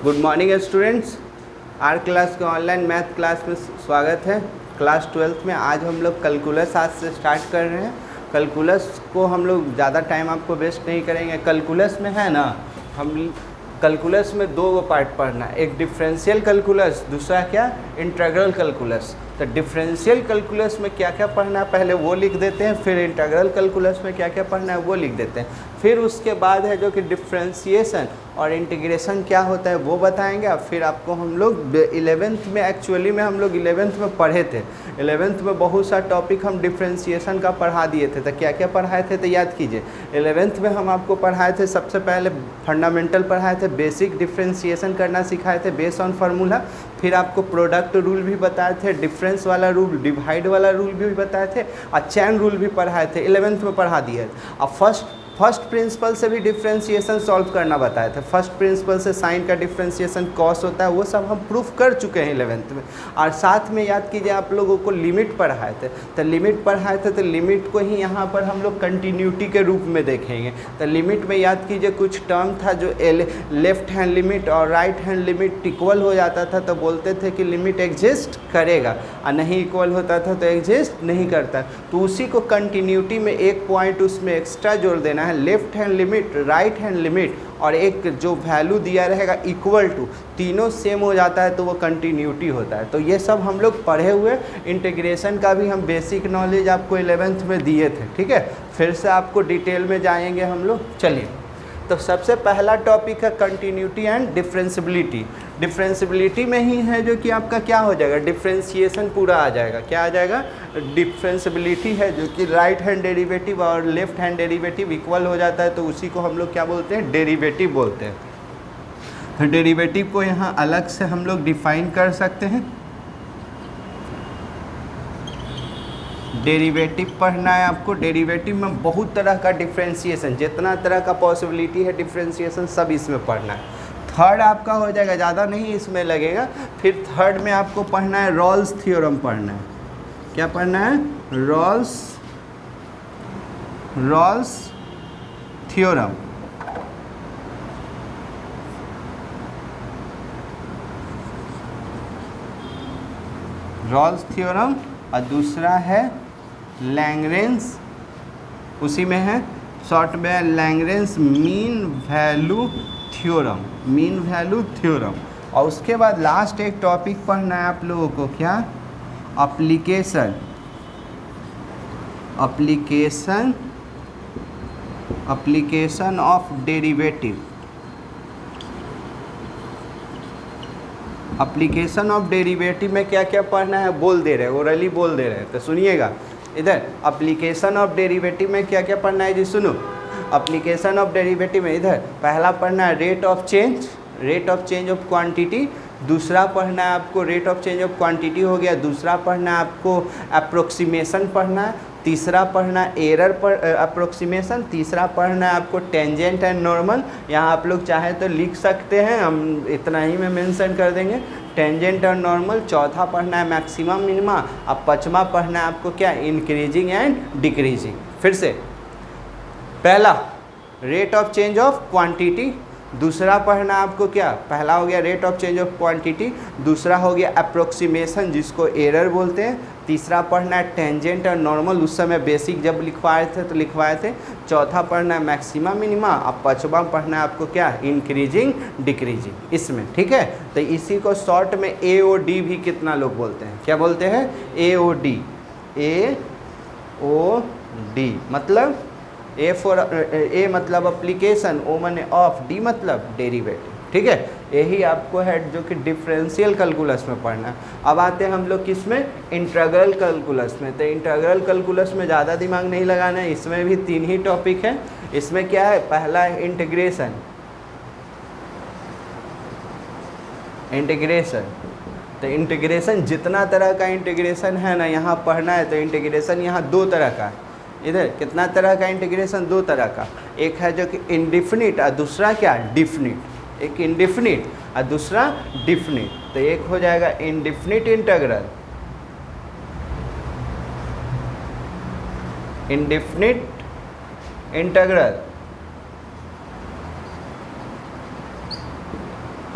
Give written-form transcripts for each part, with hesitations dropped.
Good morning students, R class के online math class में स्वागत है। क्लास 12th में आज हम लोग कैलकुलस आज से स्टार्ट कर रहे हैं। कैलकुलस को हम लोग ज़्यादा टाइम आपको वेस्ट नहीं करेंगे। कैलकुलस में है ना, हम कैलकुलस में दो पार्ट पढ़ना है, एक डिफरेंशियल कैलकुलस, दूसरा क्या इंटीग्रल कैलकुलस। तो डिफरेंशियल कैलकुलस में क्या क्या पढ़ना है पहले वो लिख देते हैं, फिर इंटीग्रल कैलकुलस में क्या क्या पढ़ना है वो लिख देते हैं, फिर उसके बाद है जो कि डिफ्रेंशिएशन और इंटीग्रेशन क्या होता है वो बताएंगे। और फिर आपको हम लोग 11th में, एक्चुअली में हम लोग 11th में पढ़े थे। 11th में बहुत सा टॉपिक हम डिफ्रेंशिएशन का पढ़ा दिए थे। तो क्या क्या पढ़ाए थे तो याद कीजिए। 11th में हम आपको पढ़ाए थे, सबसे पहले फंडामेंटल पढ़ाए थे, बेसिक डिफ्रेंशिएशन करना सिखाए थे बेस्ड ऑन फार्मूला। फिर आपको प्रोडक्ट रूल भी बताए थे, डिफरेंस वाला रूल, डिवाइड वाला रूल भी बताए थे और चैन रूल भी पढ़ाए थे। 11th में पढ़ा दिए। अब फर्स्ट प्रिंसिपल से भी डिफ्रेंशिएशन सॉल्व करना बताए थे। फर्स्ट प्रिंसिपल से साइन का डिफ्रेंशिएशन कॉस होता है, वो सब हम प्रूफ कर चुके हैं 11th में। और साथ में याद कीजिए आप लोगों को लिमिट पढ़ाए थे। तो लिमिट पढ़ाए थे, तो लिमिट को ही यहाँ पर हम लोग कंटिन्यूटी के रूप में देखेंगे। तो लिमिट में याद कीजिए कुछ टर्म था जो लेफ्ट हैंड लिमिट और राइट हैंड लिमिट इक्वल हो जाता था तो बोलते थे कि लिमिट एग्जिस्ट करेगा, और नहीं इक्वल होता था तो एग्जिस्ट नहीं करता। तो उसी को कंटिन्यूटी में एक पॉइंट उसमें एक्स्ट्रा जोड़ देना है, left hand limit, right hand limit, और एक जो वैल्यू दिया रहेगा इक्वल टू, तीनों सेम हो जाता है तो वो कंटिन्यूटी होता है। तो ये सब हम लोग पढ़े हुए। इंटीग्रेशन का भी हम बेसिक नॉलेज आपको 11th में दिए थे, ठीक है। फिर से आपको डिटेल में जाएंगे हम लोग। चलिए, तो सबसे पहला टॉपिक है कंटिन्यूटी एंड डिफरेंशिबिलिटी। डिफरेंशिबिलिटी में ही है जो कि आपका क्या हो जाएगा, डिफरेंशिएशन पूरा आ जाएगा। क्या आ जाएगा, डिफरेंशिबिलिटी है जो कि राइट हैंड डेरिवेटिव और लेफ्ट हैंड डेरिवेटिव इक्वल हो जाता है तो उसी को हम लोग क्या बोलते हैं, डेरिवेटिव बोलते हैं। तो डेरिवेटिव को यहाँ अलग से हम लोग डिफाइन कर सकते हैं। डेरिवेटिव पढ़ना है आपको। डेरिवेटिव में बहुत तरह का डिफ्रेंशिएशन, जितना तरह का पॉसिबिलिटी है डिफ्रेंशिएशन सब इसमें पढ़ना है। थर्ड आपका हो जाएगा, ज़्यादा नहीं इसमें लगेगा। फिर थर्ड में आपको पढ़ना है रॉल्स थ्योरम पढ़ना है। क्या पढ़ना है, रॉल्स थ्योरम। रॉल्स थ्योरम और दूसरा है लैग्रेंज, उसी में है शॉर्ट में Lagrange mean value theorem, mean value theorem. और उसके बाद लास्ट एक टॉपिक पढ़ना है आप लोगों को, क्या, application of derivative. Application of derivative में क्या क्या पढ़ना है बोल दे रहे हैं, ओरली बोल दे रहे हैं, तो सुनिएगा इधर। एप्लीकेशन ऑफ डेरिवेटिव में क्या क्या पढ़ना है जी, सुनो। एप्लीकेशन ऑफ डेरिवेटिव में इधर पहला पढ़ना है rate of change of quantity. दूसरा पढ़ना है आपको rate of change of quantity हो गया। दूसरा पढ़ना है आपको अप्रोक्सीमेशन पढ़ना है। तीसरा पढ़ना एरर पर अप्रोक्सीमेशन। तीसरा पढ़ना है आपको टेंजेंट एंड नॉर्मल। यहाँ आप लोग चाहे तो लिख सकते हैं, हम इतना ही में मेंशन कर देंगे, टेंजेंट और नॉर्मल। चौथा पढ़ना है मैक्सिमम मिनिमा। अब पाँचवा पढ़ना है आपको क्या, इंक्रीजिंग एंड डिक्रीजिंग। फिर से पहला rate of change of quantity. दूसरा पढ़ना आपको क्या, पहला हो गया rate of change of quantity. दूसरा हो गया अप्रोक्सीमेशन जिसको एरर बोलते हैं। तीसरा पढ़ना है टेंजेंट और नॉर्मल, उस समय बेसिक जब लिखवाए थे तो लिखवाए थे। चौथा पढ़ना है मैक्सिमा मिनिमा। अब पाँचवा पढ़ना है आपको क्या, इंक्रीजिंग डिक्रीजिंग इसमें, ठीक है। तो इसी को शॉर्ट में AOD भी कितना लोग बोलते हैं, क्या बोलते हैं, AOD। मतलब ए मतलब एप्लीकेशन, O माने ऑफ, D मतलब डेरिवेटिव, ठीक है। यही आपको है जो कि डिफरेंशियल कैलकुलस में पढ़ना है। अब आते हैं हम लोग किस में, इंटीग्रल कैलकुलस में। तो इंटीग्रल कैलकुलस में ज़्यादा दिमाग नहीं लगाना है, इसमें भी 3 ही टॉपिक है। इसमें क्या है, पहला है इंटीग्रेशन। तो इंटीग्रेशन जितना तरह का इंटीग्रेशन है ना यहाँ पढ़ना है। तो इंटीग्रेशन यहाँ 2 तरह का, इधर कितना तरह का इंटीग्रेशन, 2 तरह का। एक है जो कि इंडिफिनिट और दूसरा क्या, डिफिनिट। एक इंडिफिनिट और दूसरा डिफिनिट। तो एक हो जाएगा इंडिफिनिट इंटीग्रल,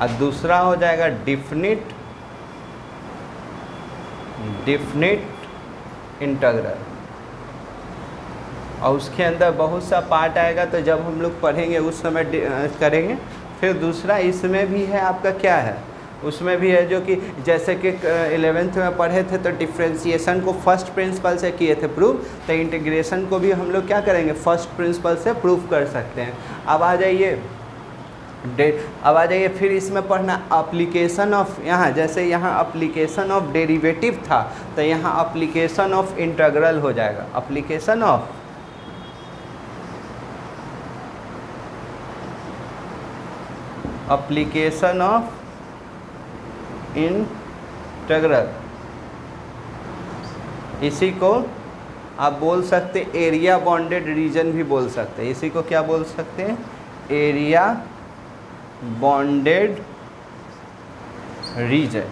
और दूसरा हो जाएगा डिफिनिट इंटीग्रल। और उसके अंदर बहुत सा पार्ट आएगा, तो जब हम लोग पढ़ेंगे उस समय करेंगे। फिर दूसरा इसमें भी है आपका क्या है, उसमें भी है जो कि जैसे कि 11th में पढ़े थे तो डिफ्रेंशिएशन को फर्स्ट प्रिंसिपल से किए थे प्रूव, तो इंटीग्रेशन को भी हम लोग क्या करेंगे, फर्स्ट प्रिंसिपल से प्रूव कर सकते हैं। अब आ जाइए फिर इसमें पढ़ना एप्लीकेशन ऑफ, यहाँ जैसे यहाँ एप्लीकेशन ऑफ डेरिवेटिव था तो यहाँ एप्लीकेशन ऑफ इंटीग्रल हो जाएगा। एप्लीकेशन ऑफ इंटीग्रल, इसी को आप बोल सकते एरिया बॉन्डेड रीजन भी बोल सकते हैं। इसी को क्या बोल सकते हैं, एरिया बॉन्डेड रीजन।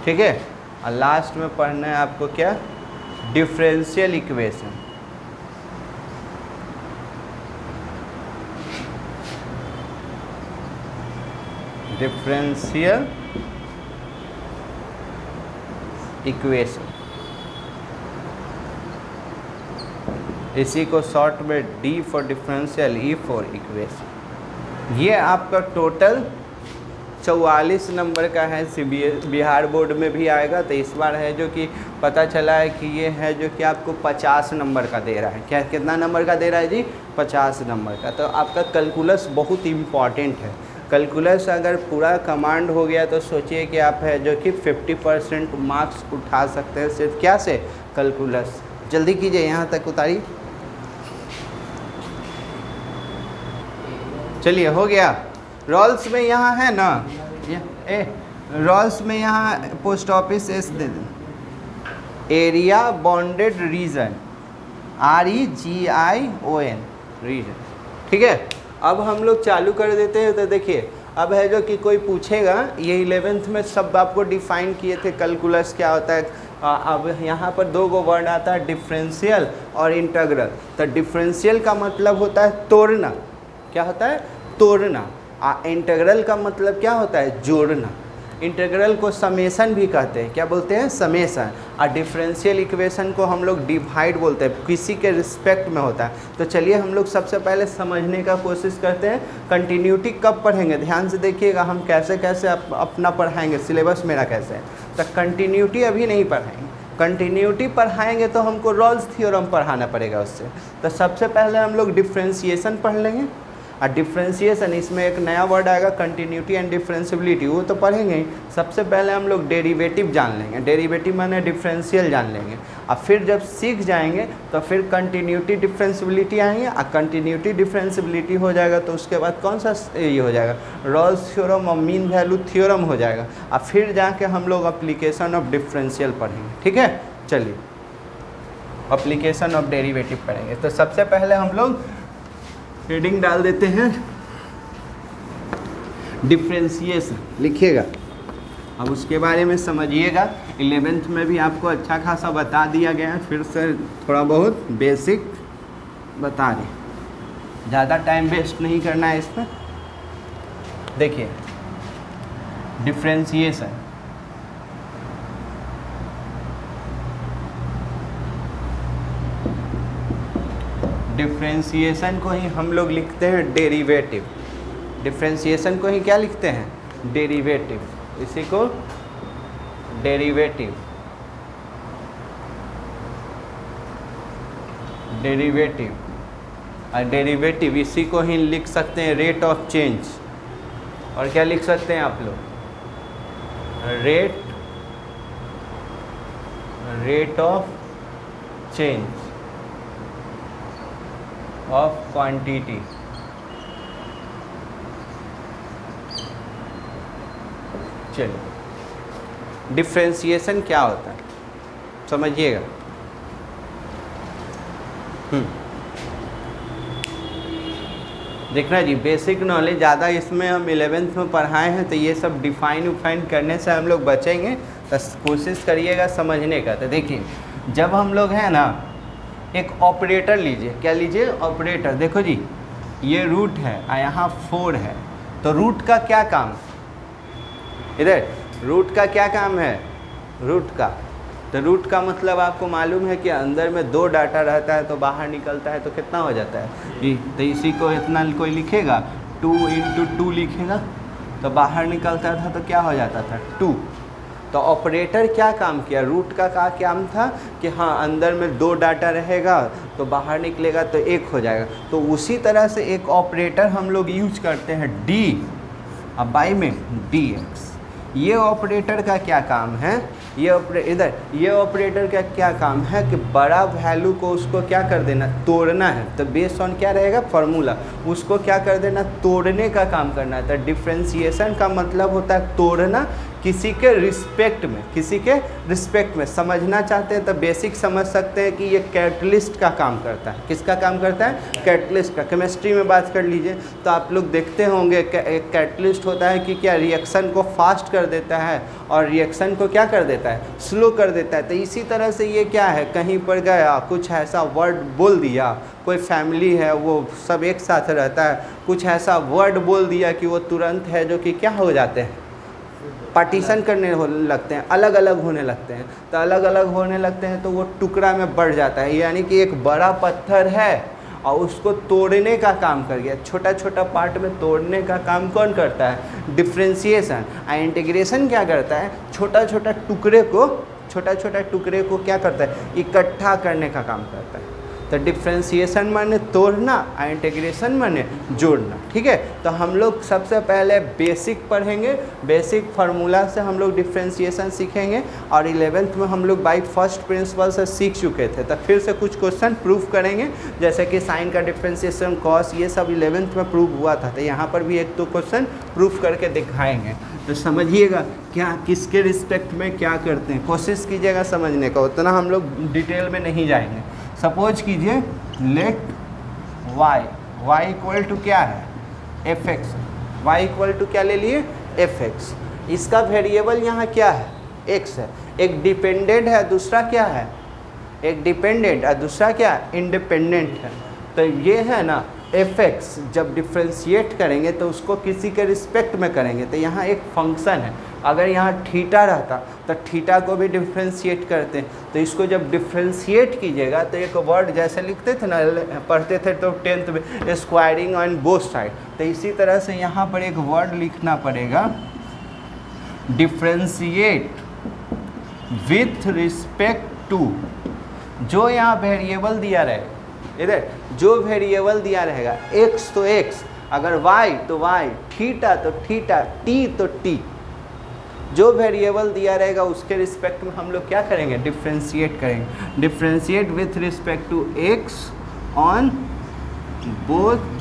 ठीक है। और लास्ट में पढ़ना है आपको क्या, डिफरेंशियल इक्वेशन। डिफरेंशियल इक्वेशन, इसी को शॉर्ट में D for differential, E for equation. ये आपका टोटल 44 नंबर का है। बिहार बोर्ड में भी आएगा, तो इस बार है जो कि पता चला है कि ये है जो कि आपको 50 नंबर का दे रहा है। क्या कितना नंबर का दे रहा है जी, 50 नंबर का। तो आपका कैलकुलस बहुत इम्पॉर्टेंट है। कैलकुलस अगर पूरा कमांड हो गया तो सोचिए कि आप है जो कि 50% मार्क्स उठा सकते हैं सिर्फ क्या से, कैलकुलस। जल्दी कीजिए, यहाँ तक उतारी। चलिए हो गया। रोल्स में यहाँ है ना, रोल्स में यहाँ पोस्ट ऑफिस एस दे दें, area bounded region, REGION region. ठीक है। अब हम लोग चालू कर देते हैं। तो देखिए अब है जो कि कोई पूछेगा, ये 11th में सब आपको डिफाइन किए थे कैलकुलस क्या होता है। अब यहाँ पर दो गो वर्ड आता है, डिफरेंशियल और इंटीग्रल। तो डिफरेंशियल का मतलब होता है तोड़ना, क्या होता है, तोड़ना। इंटीग्रल का मतलब क्या होता है, जोड़ना। इंटीग्रल को समेशन भी कहते हैं, क्या बोलते हैं, समेशन। और डिफरेंशियल इक्वेशन को हम लोग डिवाइड बोलते हैं, किसी के रिस्पेक्ट में होता है। तो चलिए हम लोग सबसे पहले समझने का कोशिश करते हैं। कंटिन्यूटी कब पढ़ेंगे, ध्यान से देखिएगा हम कैसे कैसे अपना पढ़ाएंगे, सिलेबस मेरा कैसे है। तो कंटिन्यूटी अभी नहीं पढ़ाएंगे, कंटिन्यूटी पढ़ाएंगे तो हमको रोल्स थ्योरम पढ़ाना पड़ेगा उससे। तो सबसे पहले हम लोग डिफ्रेंशिएशन पढ़ लेंगे। और डिफ्रेंशिएशन, इसमें एक नया वर्ड आएगा कंटिन्यूटी एंड डिफरेंशिएबिलिटी, वो तो पढ़ेंगे ही। सबसे पहले हम लोग डेरिवेटिव जान लेंगे, डेरिवेटिव माने डिफरेंशियल जान लेंगे। और फिर जब सीख जाएंगे तो फिर कंटिन्यूटी डिफरेंशिएबिलिटी आएंगे। और कंटिन्यूटी डिफरेंशिएबिलिटी हो जाएगा तो उसके बाद कौन सा ये हो जाएगा, रोल्स थ्योरम और मीन वैल्यू थ्योरम हो जाएगा। और फिर जाके हम लोग एप्लीकेशन ऑफ डिफरेंशियल पढ़ेंगे। ठीक है। चलिए एप्लीकेशन ऑफ डेरिवेटिव पढ़ेंगे। तो सबसे पहले हम लोग हेडिंग डाल देते हैं, डिफरेंशिएशन लिखिएगा। अब उसके बारे में समझिएगा। 11th में भी आपको अच्छा खासा बता दिया गया है, फिर से थोड़ा बहुत बेसिक बता दें, ज़्यादा टाइम वेस्ट नहीं करना है इसमें। देखिए डिफरेंशिएशन, डिफरेंशिएशन को ही हम लोग लिखते हैं डेरिवेटिव। डिफरेंशिएशन को ही क्या लिखते हैं, डेरिवेटिव। इसी को डेरिवेटिव, डेरिवेटिव। और डेरिवेटिव इसी को ही लिख सकते हैं रेट ऑफ चेंज। और क्या लिख सकते हैं आप लोग, rate of change of quantity. चलिए डिफरेंशिएशन क्या होता है समझिएगा। देखना जी, बेसिक नॉलेज ज़्यादा इसमें हम 11th में पढ़ाए हैं, तो ये सब डिफाइन करने से हम लोग बचेंगे। तो कोशिश करिएगा समझने का। तो देखिए जब हम लोग हैं ना, एक ऑपरेटर लीजिए, क्या लीजिए, ऑपरेटर। देखो जी ये रूट है और यहाँ 4 है, तो रूट का क्या काम, इधर रूट का क्या काम है, रूट का, तो रूट का मतलब आपको मालूम है कि अंदर में 2 डाटा रहता है तो बाहर निकलता है तो कितना हो जाता है, तो इसी को इतना कोई लिखेगा 2 × 2 लिखेगा, तो बाहर निकलता था तो क्या हो जाता था 2। तो ऑपरेटर क्या काम किया, रूट का काम था कि हाँ अंदर में 2 डाटा रहेगा तो बाहर निकलेगा तो 1 हो जाएगा। तो उसी तरह से एक ऑपरेटर हम लोग यूज करते हैं डी, अब बाई में dx। ये ऑपरेटर का क्या काम है, ये ऑपरेटर का क्या काम है कि बड़ा वैल्यू को उसको क्या कर देना, तोड़ना है। तो बेस्ड ऑन क्या रहेगा फॉर्मूला, उसको क्या कर देना, तोड़ने का काम करना है। तो डिफ्रेंशिएशन का मतलब होता है तोड़ना, किसी के रिस्पेक्ट में, किसी के रिस्पेक्ट में। समझना चाहते हैं तो बेसिक समझ सकते हैं कि ये कैटलिस्ट का काम करता है। किसका काम करता है, कैटलिस्ट का। केमिस्ट्री में बात कर लीजिए तो आप लोग देखते होंगे एक कैटलिस्ट होता है कि क्या रिएक्शन को फास्ट कर देता है और रिएक्शन को क्या कर देता है, स्लो कर देता है। तो इसी तरह से ये क्या है, कहीं पर गया कुछ ऐसा वर्ड बोल दिया, कोई फैमिली है वो सब एक साथ रहता है, कुछ ऐसा वर्ड बोल दिया कि वो तुरंत है जो कि क्या हो जाते हैं, पार्टीशन करने लगते हैं, अलग अलग होने लगते हैं। तो अलग अलग होने लगते हैं तो वो टुकड़ा में बढ़ जाता है, यानी कि एक बड़ा पत्थर है और उसको तोड़ने का काम कर गया, छोटा छोटा पार्ट में तोड़ने का काम कौन करता है, डिफ्रेंशिएशन। और इंटीग्रेशन क्या करता है, छोटा छोटा टुकड़े को क्या करता है, इकट्ठा करने का काम करता है। तो डिफ्रेंशिएशन माने तोड़ना और इंटीग्रेशन माने जोड़ना। ठीक है, तो हम लोग सबसे पहले बेसिक पढ़ेंगे, बेसिक फार्मूला से हम लोग डिफ्रेंशिएशन सीखेंगे और 11th में हम लोग बाय फर्स्ट प्रिंसिपल से सीख चुके थे। तो फिर से कुछ क्वेश्चन प्रूव करेंगे, जैसे कि साइन का डिफ्रेंशिएशन, कॉस, ये सब 11th में प्रूव हुआ था। तो यहाँ पर भी 1-2 क्वेश्चन प्रूव करके दिखाएंगे। तो समझिएगा क्या किसके रिस्पेक्ट में क्या करते हैं, कोशिश कीजिएगा समझने का, उतना हम लोग डिटेल में नहीं जाएंगे। सपोज कीजिए लेट y इक्वल टू क्या है, fx, y इक्वल टू क्या ले लिए, fx। इसका वेरिएबल यहाँ क्या है, x है। एक डिपेंडेंट है, दूसरा क्या है, एक डिपेंडेंट और दूसरा क्या, इंडिपेंडेंट है। तो ये है ना fx, जब डिफ्रेंशिएट करेंगे तो उसको किसी के रिस्पेक्ट में करेंगे। तो यहाँ एक फंक्शन है, अगर यहाँ थीटा रहता तो थीटा को भी डिफ्रेंशिएट करते हैं। तो इसको जब डिफ्रेंशिएट कीजिएगा तो एक वर्ड जैसे लिखते थे ना, पढ़ते थे तो 10th में, स्क्वायरिंग ऑन बोथ साइड। तो इसी तरह से यहाँ पर एक वर्ड लिखना पड़ेगा, डिफ्रेंशिएट विथ रिस्पेक्ट टू, जो यहाँ वेरिएबल दिया रहेगा, इधर जो वेरिएबल दिया रहेगा, x तो x, अगर y तो y, थीटा तो थीटा, t तो t, जो वेरिएबल दिया रहेगा उसके रिस्पेक्ट में हम लोग क्या करेंगे, डिफ्रेंशिएट करेंगे। Differentiate with respect to x on both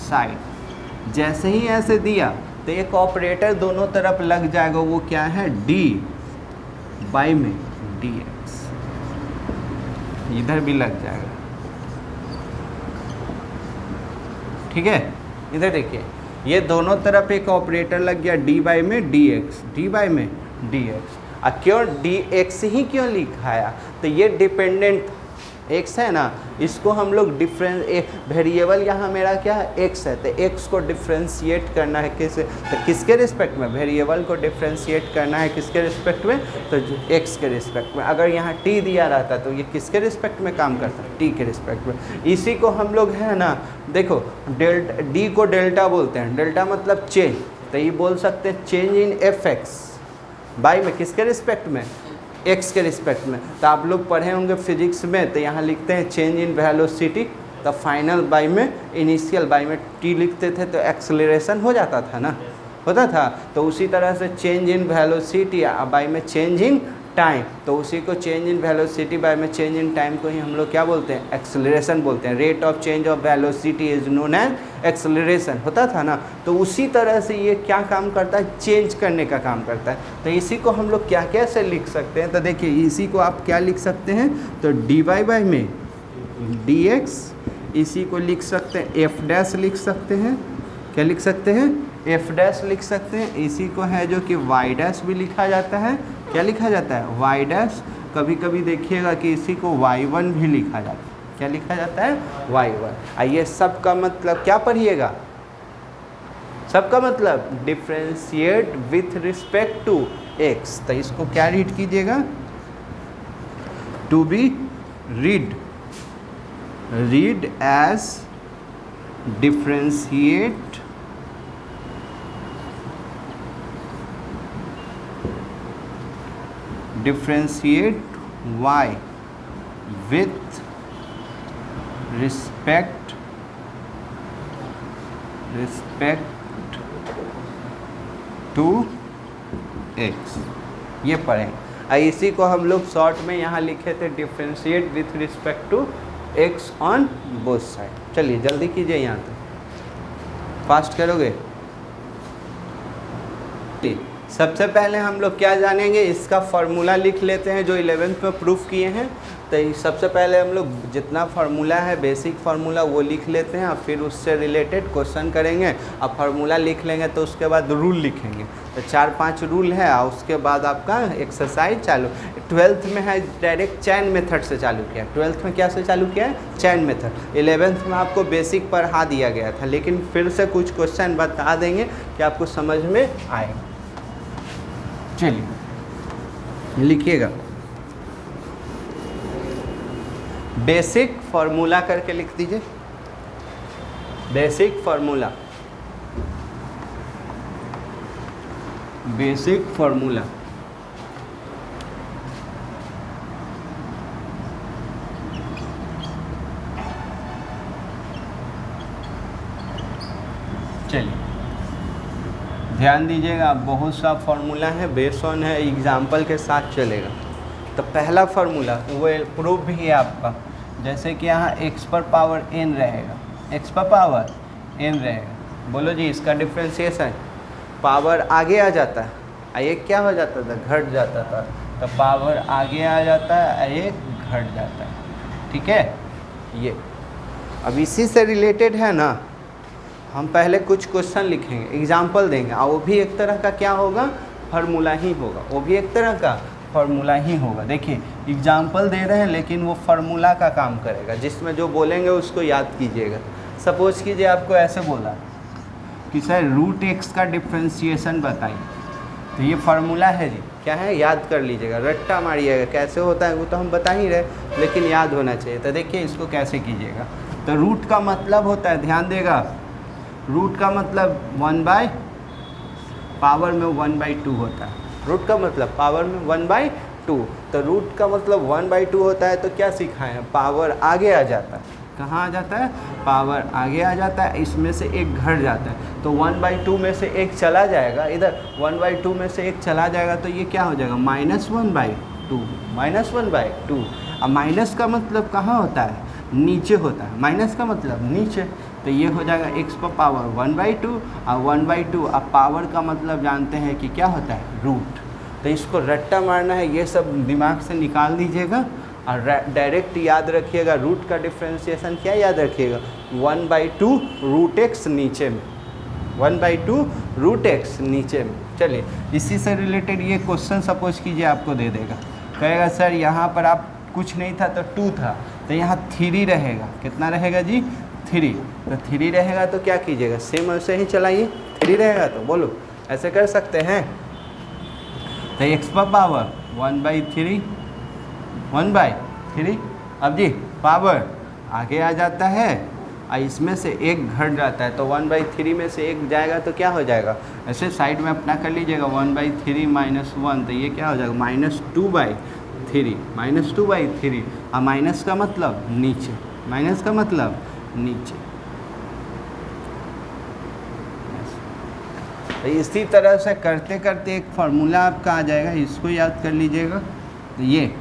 side. जैसे ही ऐसे दिया तो एक ऑपरेटर दोनों तरफ लग जाएगा, वो क्या है, d बाई में dx, इधर भी लग जाएगा। ठीक है, इधर देखिए ये दोनों तरफ एक ऑपरेटर लग गया, डी बाई में डी एक्स। क्यों dx ही क्यों लिखाया, तो ये डिपेंडेंट x है ना, इसको हम लोग वेरिएबल यहाँ मेरा क्या है, x है। तो x को डिफ्रेंशिएट करना है किससे, तो किसके रिस्पेक्ट में, वेरिएबल को डिफ्रेंशिएट करना है किसके रिस्पेक्ट में, तो x के रिस्पेक्ट में। अगर यहाँ t दिया रहता तो ये किसके रिस्पेक्ट में काम करता है, t के रिस्पेक्ट में। इसी को हम लोग है ना, देखो d को डेल्टा बोलते हैं, डेल्टा मतलब चेंज। तो ये बोल सकते हैं चेंज इन fx बाई में किसके रिस्पेक्ट में, x के रिस्पेक्ट में। तो आप लोग पढ़े होंगे फिजिक्स में, तो यहाँ लिखते हैं चेंज इन वेलोसिटी, तो फाइनल बाई में, इनिशियल बाई में t लिखते थे तो एक्सेलरेशन हो जाता था ना, होता था। तो उसी तरह से चेंज इन वेलोसिटी बाई में चेंज इन टाइम, तो उसी को चेंज इन वेलोसिटी बाय में चेंज इन टाइम को ही हम लोग क्या बोलते हैं, एक्सेलरेशन बोलते हैं। Rate of change of velocity is known as acceleration, होता था ना। तो उसी तरह से ये क्या काम करता है, चेंज करने का काम करता है। तो इसी को हम लोग क्या कैसे लिख सकते हैं, तो देखिए इसी को आप क्या लिख सकते हैं, तो डी वाई बाई में डी एक्स, इसी को लिख सकते हैं एफ डैश लिख सकते हैं, क्या लिख सकते हैं, एफ डैश लिख सकते हैं। इसी को है जो कि वाई डैश भी लिखा जाता है, क्या लिखा जाता है, वाई डैश। कभी कभी देखिएगा कि इसी को y1 भी लिखा जाता है, क्या लिखा जाता है, y1। आइए सबका मतलब क्या पढ़िएगा, सबका मतलब differentiate with respect to x। तो इसको क्या रीड कीजिएगा, to be read as differentiate y with respect to x, ये पढ़ें। इसी को हम लोग शॉर्ट में यहाँ लिखे थे differentiate with respect to x on both side. चलिए जल्दी कीजिए, यहाँ तक फास्ट करोगे। सबसे पहले हम लोग क्या जानेंगे, इसका फार्मूला लिख लेते हैं जो 11th में प्रूफ किए हैं। तो सबसे पहले हम लोग जितना फार्मूला है बेसिक फार्मूला वो लिख लेते हैं और फिर उससे रिलेटेड क्वेश्चन करेंगे। अब फार्मूला लिख लेंगे तो उसके बाद रूल लिखेंगे। तो 4-5 रूल है और उसके बाद आपका एक्सरसाइज चालू। 12th में है डायरेक्ट चैन मेथड से चालू किया। 12th में क्या से चालू किया है, चैन मेथड। 11th में आपको बेसिक पढ़ा दिया गया था, लेकिन फिर से कुछ क्वेश्चन बता देंगे कि आपको समझ में आएगा। चलिए लिखिएगा, बेसिक फार्मूला करके लिख दीजिए, बेसिक फार्मूला, बेसिक फार्मूला। चलिए ध्यान दीजिएगा, बहुत सा फार्मूला है, बेस ऑन है, एग्जाम्पल के साथ चलेगा। तो पहला फार्मूला वो प्रूफ भी है आपका, जैसे कि यहाँ x पर पावर n रहेगा, x पर पावर n रहेगा। बोलो जी, इसका डिफ्रेंशिएशन पावर आगे आ जाता है, एक क्या हो जाता था, घट जाता था। तो पावर आगे आ जाता है, एक घट जाता है। ठीक है, ये अब इसी से रिलेटेड है ना। हम पहले कुछ क्वेश्चन लिखेंगे, एग्जाम्पल देंगे, और वो भी एक तरह का क्या होगा, फार्मूला ही होगा। वो भी एक तरह का फार्मूला ही होगा। देखिए एग्जाम्पल दे रहे हैं लेकिन वो फार्मूला का काम करेगा, जिसमें जो बोलेंगे उसको याद कीजिएगा। सपोज कीजिए आपको ऐसे बोला कि सर रूट एक्स का डिफ्रेंशिएशन बताइए, तो ये फार्मूला है जी, क्या है, याद कर लीजिएगा, रट्टा मारिएगा। कैसे होता है वो तो हम बता ही रहे, लेकिन याद होना चाहिए। तो देखिए इसको कैसे कीजिएगा। तो रूट का मतलब होता है, ध्यान देगा, रूट का मतलब 1 बाय पावर में 1/2 होता है। रूट का मतलब पावर में 1/2। तो रूट का मतलब 1/2 होता है। तो क्या सिखाए हैं, पावर आगे आ जाता है। कहाँ आ जाता है, पावर आगे आ जाता है, इसमें से एक घट जाता है। तो 1/2 में से एक चला जाएगा, इधर 1/2 में से एक चला जाएगा, तो ये क्या हो जाएगा, -1/2, -1/2। अब माइनस का मतलब कहाँ होता है, नीचे होता है, माइनस का मतलब नीचे। तो ये हो जाएगा x पर पावर 1/2 और 1/2। अब पावर का मतलब जानते हैं कि क्या होता है, रूट। तो इसको रट्टा मारना है, ये सब दिमाग से निकाल दीजिएगा और डायरेक्ट याद रखिएगा। रूट का डिफ्रेंशिएशन क्या याद रखिएगा, 1/2 रूट x नीचे में, 1/2 रूट x नीचे में। चलिए इसी से रिलेटेड ये क्वेश्चन सपोज कीजिए आपको दे देगा, कहेगा सर यहाँ पर आप कुछ नहीं था तो 2 था, तो यहाँ 3 रहेगा। कितना रहेगा जी, 3। तो 3 रहेगा तो क्या कीजिएगा, सेम ऐसे ही चलाइए। 3 रहेगा तो बोलो, ऐसे कर सकते हैं। तो x पर पावर 1/3, 1/3। अब जी पावर आगे आ जाता है और इसमें से एक घट जाता है। तो 1/3 में से एक जाएगा तो क्या हो जाएगा, ऐसे साइड में अपना कर लीजिएगा, 1/3 - 1। तो ये क्या हो जाएगा, -2/3, -2/3। और माइनस का मतलब नीचे, माइनस का मतलब नीचे। तो इसी तरह से करते करते एक फार्मूला आपका आ जाएगा, इसको याद कर लीजिएगा। तो ये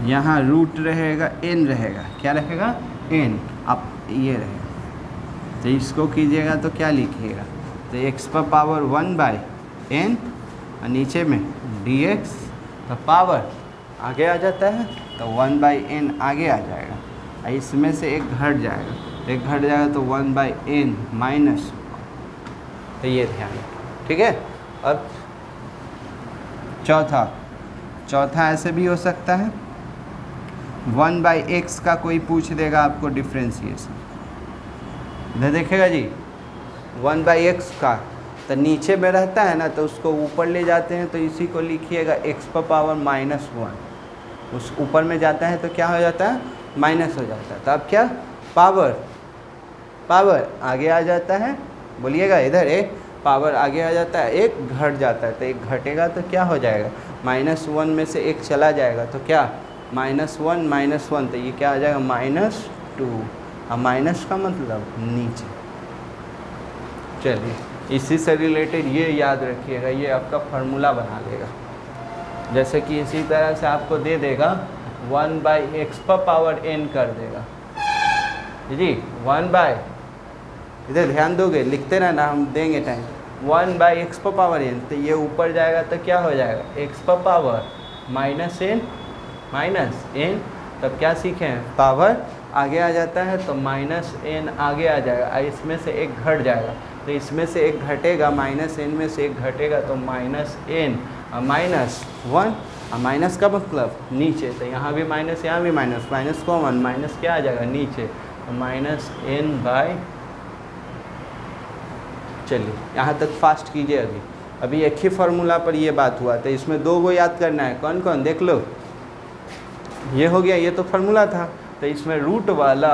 यहाँ रूट रहेगा, n रहेगा, क्या रहेगा, n। अब ये रहेगा, तो इसको कीजिएगा तो क्या लिखिएगा, तो x पर पावर 1/n और नीचे में dx। तो पावर आगे आ जाता है तो 1/n आगे आ जाएगा, इसमें से एक घट जाएगा, एक घट जाएगा तो 1/n माइनस। तो ये ध्यान, ठीक है। अब चौथा ऐसे भी हो सकता है, 1/x का कोई पूछ देगा आपको डिफ्रेंशिएशन, इधर देखेगा जी 1/x का, तो नीचे में रहता है ना तो उसको ऊपर ले जाते हैं, तो इसी को लिखिएगा x⁻⁻1, उस ऊपर में जाता है तो क्या हो जाता है, माइनस हो जाता है। तो अब क्या, पावर आगे आ जाता है, बोलिएगा इधर एक पावर आगे आ जाता है, एक घट जाता है, तो एक घटेगा तो क्या हो जाएगा, -1 में से एक चला जाएगा तो क्या, -1, तो ये क्या आ जाएगा -2, और माइनस का मतलब नीचे। चलिए इसी से रिलेटेड ये याद रखिएगा, ये आपका फार्मूला बना लेगा। जैसे कि इसी तरह से आपको दे देगा 1/x⁻n कर देगा जी, 1/, इधर ध्यान दोगे, लिखते रहना, हम देंगे टाइम, 1/x⁻n, तो ये ऊपर जाएगा तो क्या हो जाएगा, x⁻n, तब क्या सीखे हैं, पावर आगे आ जाता है तो -n आगे आ जाएगा, इसमें से एक घट जाएगा, तो इसमें से एक घटेगा, -n में से एक घटेगा तो -n, -1, माइनस का मतलब नीचे, तो यहाँ भी माइनस, यहाँ भी माइनस, माइनस कॉमन, माइनस क्या आ जाएगा नीचे, तो -n/, चलिए यहाँ तक फास्ट कीजिए। अभी एक ही फार्मूला पर ये बात हुआ, तो इसमें 2 को याद करना है, कौन कौन देख लो, ये हो गया, ये तो फार्मूला था, तो इसमें रूट वाला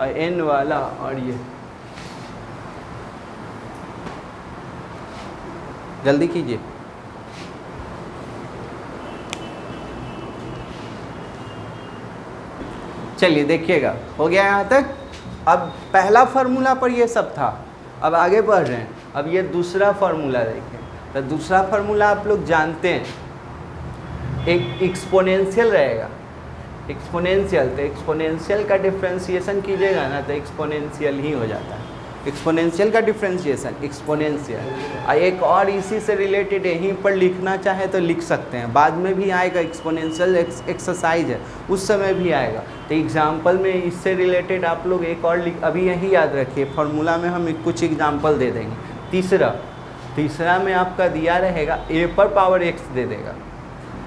और n वाला और ये, जल्दी कीजिए। चलिए देखिएगा, हो गया यहाँ तक। अब पहला फार्मूला पर ये सब था, अब आगे बढ़ रहे हैं, अब ये दूसरा फार्मूला देखें, तो दूसरा फार्मूला आप लोग जानते हैं, एक एक्सपोनेंशियल रहेगा, एक्सपोनेंशियल, तो एक्सपोनेंशियल का डिफ्रेंशिएशन कीजिएगा ना तो एक्सपोनेंशियल ही हो जाता है, एक्सपोनेंशियल का डिफ्रेंशिएशन एक्सपोनेंशियल। एक और इसी से रिलेटेड यहीं पर लिखना चाहे तो लिख सकते हैं, बाद में भी आएगा, एक्सपोनेंशियल एक्सरसाइज है उस समय भी आएगा, तो एग्जाम्पल में इससे रिलेटेड आप लोग एक और अभी यही याद रखिए, फार्मूला में हम कुछ एग्जाम्पल दे देंगे। तीसरा में आपका दिया रहेगा a⁻x दे देगा,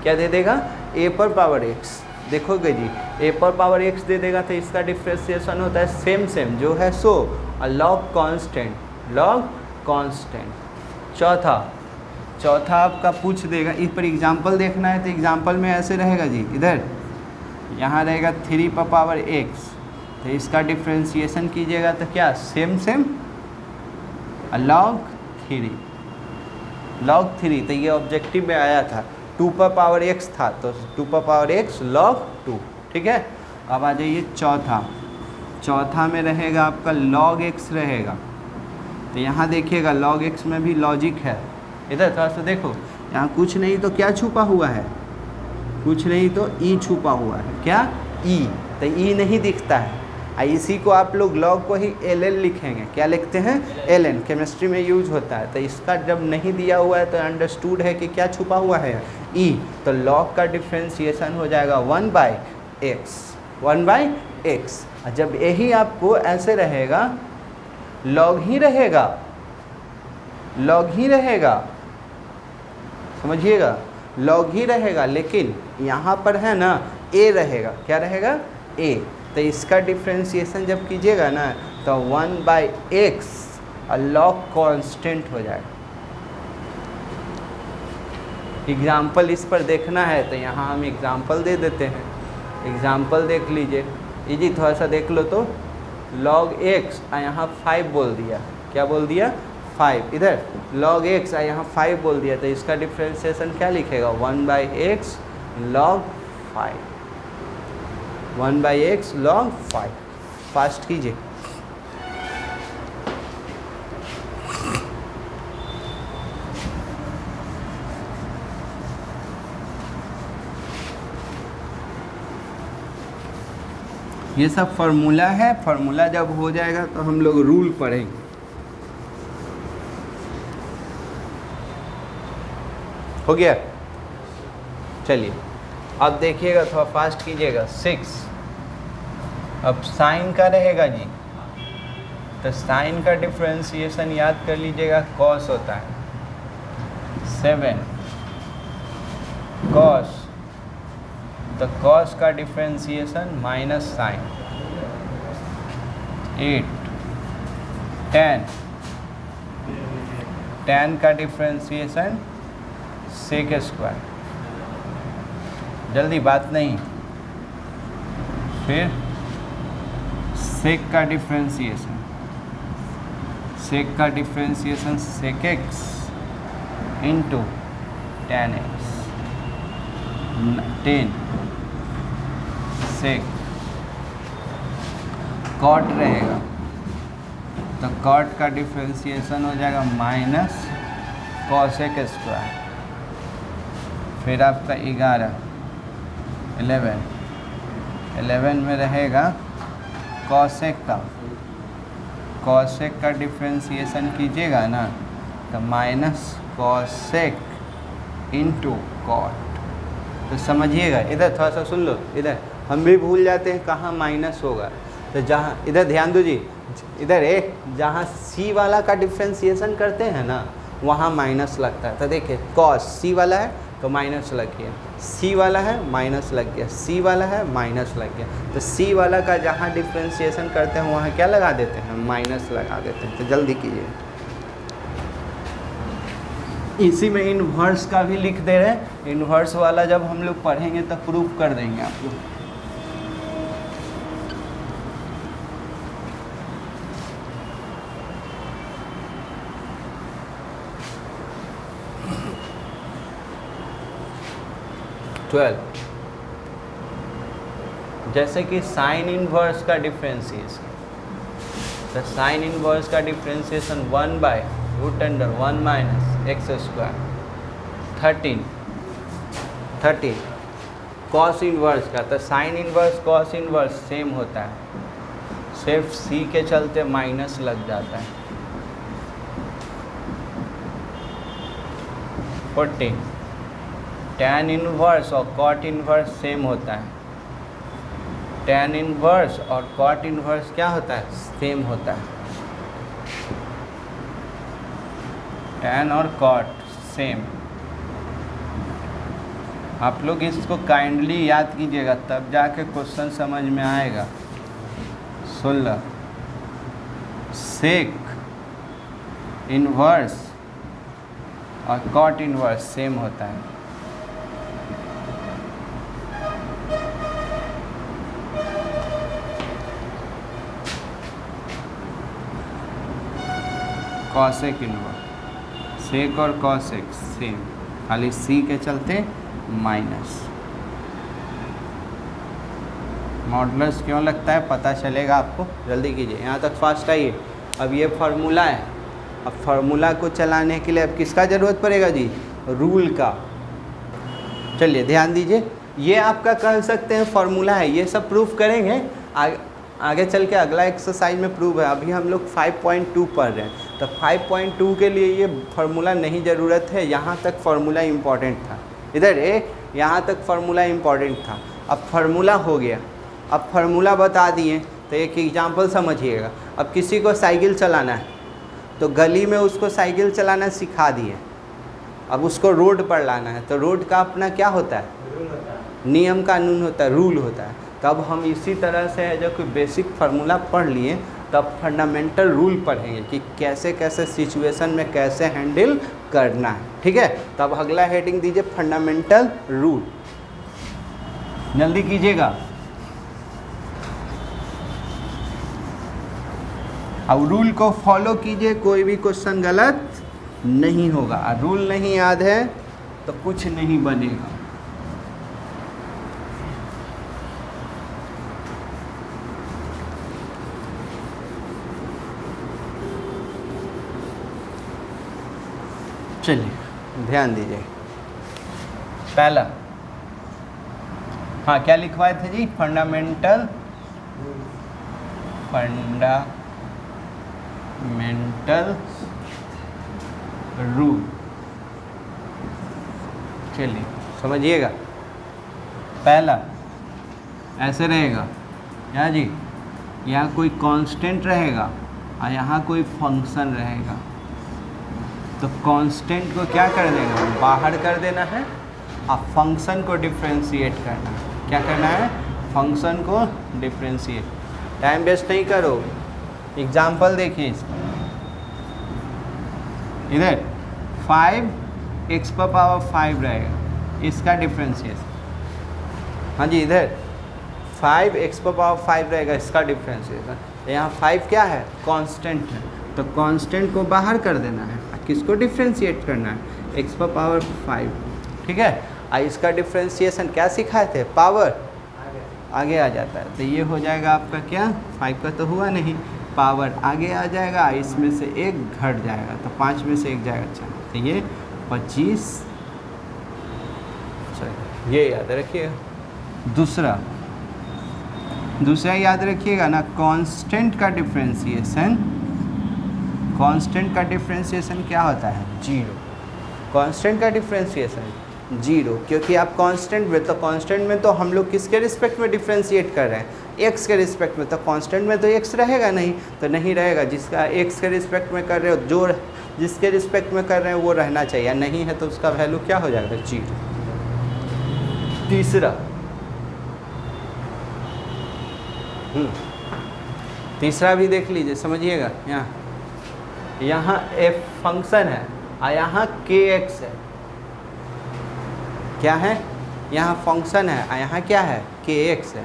क्या दे देगा, a⁻x, देखोगे जी a⁻x दे देगा तो इसका डिफ्रेंशिएशन होता है सेम जो है सो, और लॉग कांस्टेंट। चौथा आपका पूछ देगा, इस पर एग्जाम्पल देखना है तो एग्जाम्पल में ऐसे रहेगा जी, इधर यहाँ रहेगा 3⁻x, तो इसका डिफ्रेंशिएशन कीजिएगा तो क्या, सेम log 3, तो ये ऑब्जेक्टिव में आया था, 2⁻x था तो 2⁻x log 2, ठीक है। अब आ जाइए चौथा में रहेगा आपका log x रहेगा, तो यहाँ देखिएगा log x में भी लॉजिक है, इधर थोड़ा सा देखो, यहाँ कुछ नहीं तो क्या छुपा हुआ है, कुछ नहीं तो e छुपा हुआ है, क्या e, तो e नहीं दिखता है, इसी को आप लोग log को ही ln लिखेंगे, क्या लिखते हैं, ln, केमिस्ट्री में यूज होता है, तो इसका जब नहीं दिया हुआ है तो अंडरस्टूड है कि क्या छुपा हुआ है, e, तो log का डिफ्रेंशिएशन हो जाएगा 1/x, जब यही आपको ऐसे रहेगा, log ही रहेगा, समझिएगा, log ही रहेगा, लेकिन यहाँ पर है ना a रहेगा, क्या रहेगा, a, तो इसका डिफ्रेंशिएशन जब कीजिएगा ना तो 1/x और log कांस्टेंट हो जाएगा। एग्जाम्पल इस पर देखना है तो यहाँ हम एग्जाम्पल दे देते हैं, एग्जाम्पल देख लीजिए, जी थोड़ा सा देख लो, तो log x और यहाँ 5 बोल दिया, क्या बोल दिया, 5, इधर log x और यहाँ 5 बोल दिया, तो इसका डिफ्रेंशिएशन क्या लिखेगा, 1/x log 5, 1/x log 5, fast कीजिए। ये सब फार्मूला है, फार्मूला जब हो जाएगा तो हम लोग रूल पढ़ेंगे। हो गया, चलिए अब देखिएगा, थोड़ा फास्ट कीजिएगा। 6, अब साइन का रहेगा जी, तो साइन का डिफ्रेंशिएशन याद कर लीजिएगा, कॉस होता है 7 कॉस तो कॉस का differentiation minus sine, 8 tan, tan का डिफ्रेंसिएशन सेक स्क्वायर, जल्दी बात नहीं, फिर सेक का डिफ्रेंसिएशन, सेक का differentiation sec x into tan x, 10 sec, cot रहेगा तो कॉट का डिफ्रेंसिएशन हो जाएगा माइनस कॉसेक स्क्वायर, फिर आपका 11 में रहेगा कॉसेक का डिफ्रेंसिएशन कीजिएगा ना तो माइनस कॉसेक इंटू कॉट। तो समझिएगा, इधर थोड़ा सा सुन लो, इधर हम भी भूल जाते हैं कहाँ माइनस होगा, तो जहाँ इधर ध्यान दो जी, इधर जहाँ सी वाला का डिफ्रेंसिएशन करते हैं ना वहाँ माइनस लगता है। तो देखिए कॉस सी वाला है तो माइनस लग गया, सी वाला है माइनस लग गया, सी वाला है माइनस लग गया, तो सी वाला का जहाँ डिफ्रेंसिएशन करते हैं वहाँ क्या लगा देते हैं, माइनस लगा देते हैं। तो जल्दी कीजिए, इसी में इन्वर्स का भी लिख दे रहे हैं, इन्वर्स वाला जब हम लोग पढ़ेंगे तो प्रूफ कर देंगे आप लोग। जैसे कि साइन इनवर्स का डिफ्रेंसिएशन, तो साइन इनवर्स का differentiation 1/√1 minus x square, 13 cos inverse का, तो sine inverse cos inverse same होता है, सिर्फ सी के चलते माइनस लग जाता है। 14 tan इनवर्स और कॉट इनवर्स सेम होता है, tan इनवर्स और कॉट इनवर्स क्या होता है, सेम होता है, tan और कॉट सेम। आप लोग इसको काइंडली याद कीजिएगा तब जाके क्वेश्चन समझ में आएगा। 16 सेक इनवर्स और कॉट इनवर्स सेम होता है, कॉसेक इनवर्स, सेक और कॉसेक सेम, खाली सी के चलते माइनस। मॉडुलस क्यों लगता है पता चलेगा आपको, जल्दी कीजिए, यहाँ तक फास्ट आइए। अब ये फार्मूला है, अब फार्मूला को चलाने के लिए अब किसका ज़रूरत पड़ेगा जी, रूल का। चलिए ध्यान दीजिए, ये आपका कह सकते हैं फार्मूला है, ये सब प्रूफ करेंगे आगे चल के, अगला एक्सरसाइज में प्रूफ है। अभी हम लोग 5.2 पढ़ रहे हैं, तो 5.2 के लिए ये फार्मूला नहीं ज़रूरत है, यहाँ तक फार्मूला इम्पॉर्टेंट था, इधर यहाँ तक फार्मूला इम्पॉर्टेंट था। अब फार्मूला हो गया, अब फार्मूला बता दिए तो एक एग्जांपल समझिएगा। अब किसी को साइकिल चलाना है तो गली में उसको साइकिल चलाना सिखा दिए, अब उसको रोड पर लाना है तो रोड का अपना क्या होता है, नियम कानून होता है, रूल होता है। तब हम इसी तरह से है जो कोई बेसिक फार्मूला पढ़ लिए तब फंडामेंटल रूल पढ़ेंगे कि कैसे कैसे सिचुएशन में कैसे हैंडल करना है, ठीक है। तब अगला हेडिंग दीजिए फंडामेंटल रूल, जल्दी कीजिएगा। अब रूल को फॉलो कीजिए, कोई भी क्वेश्चन गलत नहीं होगा। रूल नहीं याद है तो कुछ नहीं बनेगा। चलिए ध्यान दीजिए, पहला, हाँ क्या लिखवाए थे जी, फंडामेंटल रूल। चलिए समझिएगा, पहला ऐसे रहेगा, यहाँ जी यहाँ कोई कांस्टेंट रहेगा और यहाँ कोई फंक्शन रहेगा, तो कांस्टेंट को क्या कर देना है, बाहर कर देना है, और फंक्शन को डिफ्रेंशिएट करना है। क्या करना है, फंक्शन को डिफ्रेंशिएट। टाइम वेस्ट नहीं करो, एग्जाम्पल देखिए इसका। इधर 5x पर पावर 5 रहेगा, इसका डिफ्रेंशिएशन। हाँ जी, इधर 5x पर पावर 5 रहेगा, इसका डिफ्रेंशिएशन। यहाँ 5 क्या है, कांस्टेंट है, तो कांस्टेंट को बाहर कर देना है, किसको डिफ्रेंशिएट करना है, x पर पावर 5। ठीक है, इसका डिफ्रेंशिएशन क्या सिखाए थे, पावर आगे आ जाता है, तो ये हो जाएगा आपका क्या, 5 का तो हुआ नहीं, पावर आगे आ जाएगा, इसमें से एक घट जाएगा, तो 5 में से एक जाएगा। अच्छा, तो ये 25, ये याद रखिएगा। दूसरा याद रखिएगा ना, कांस्टेंट का डिफ्रेंशिएशन, कांस्टेंट का डिफ्रेंशिएशन क्या होता है, 0। कांस्टेंट का डिफ्रेंशिएशन 0, क्योंकि आप कांस्टेंट में, तो कांस्टेंट में तो हम लोग किसके रिस्पेक्ट में डिफ्रेंशिएट कर रहे हैं, x के रिस्पेक्ट में, तो कांस्टेंट में तो x रहेगा नहीं, तो नहीं रहेगा। जिसका x के रिस्पेक्ट में कर रहे हो, जो जिसके रिस्पेक्ट में कर रहे हैं वो रहना चाहिए, नहीं है तो उसका वैल्यू क्या हो जाएगा, 0। तीसरा भी देख लीजिए, समझिएगा। यहाँ f फंक्शन है और यहाँ kx है, क्या है, यहाँ फंक्शन है और यहाँ क्या है, kx है।